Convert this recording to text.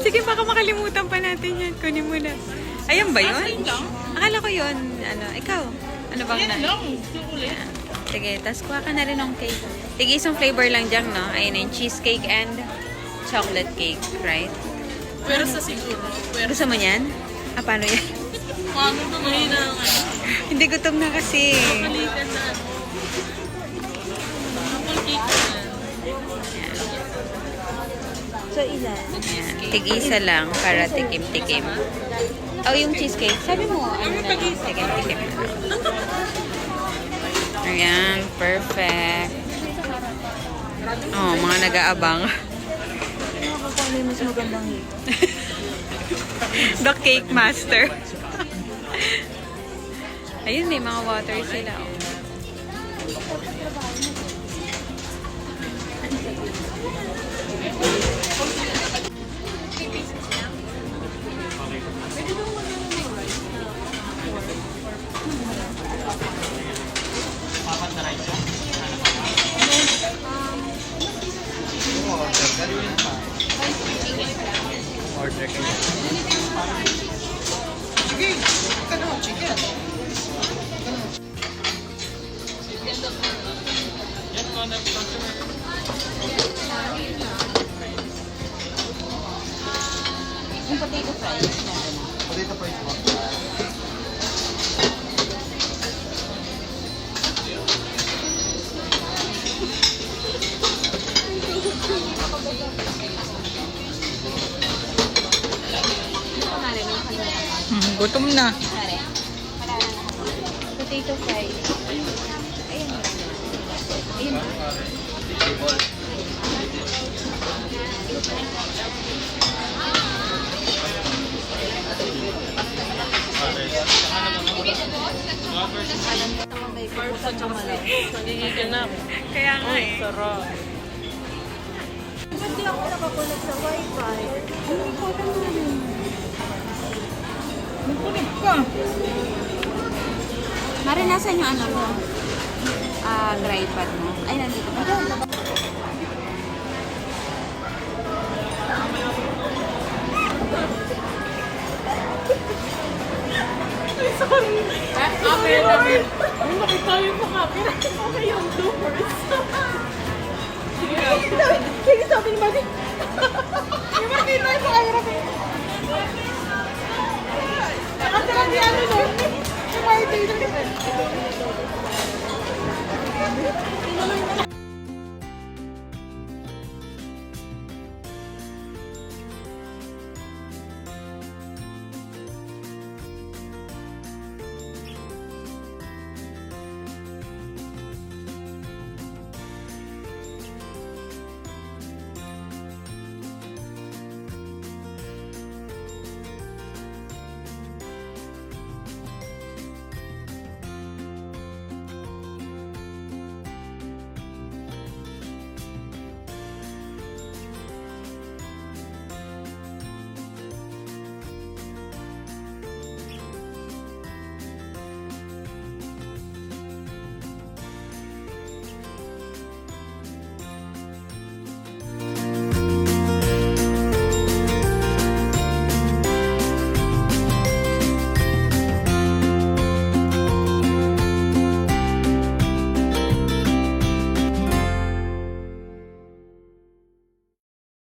Sige, baka makalimutan pa natin yan. Kunin mo na. Ayan ba yun? Akala ko yun. Ano, ikaw? Ano bang na? Ayan. Sige, tapos kuha ka na rin ng cake. Sige, isang flavor lang dyan, no? Ayun yung cheesecake and chocolate cake, right? Pero sa siguro. Pero Gusto mo yan? Ah, paano yan? paano ito mahina nga? Hindi, gutom na kasi. Malikan na ano. Apple cake na. So, ilan? Ayan. Tig-isa lang para tikim-tikim. Oh, yung cheesecake. Sabi mo, ano na lang, tikim-tikim na lang. Ayan, perfect. Oh, mga nag-aabang. Ano yung mas magandang hit? The cake master. Ayun, may mga water sila. Oh. Yung potato fries. Potato fries po. Gutom na. Potato fries. Ayun. Ayun. Nagigigil na ako. Kaya nga eh. Sarap. Hindi ako nakakulat sa wifi. Ano po naman? Nagpunod ka. Marinasan yung ano mo? Tripod mo. Ay, nandito. Camera. Ay, nakita yung sa camera. Okay yung bloopers. Sige, sabi ni Mami. Yung Mami na yung camera.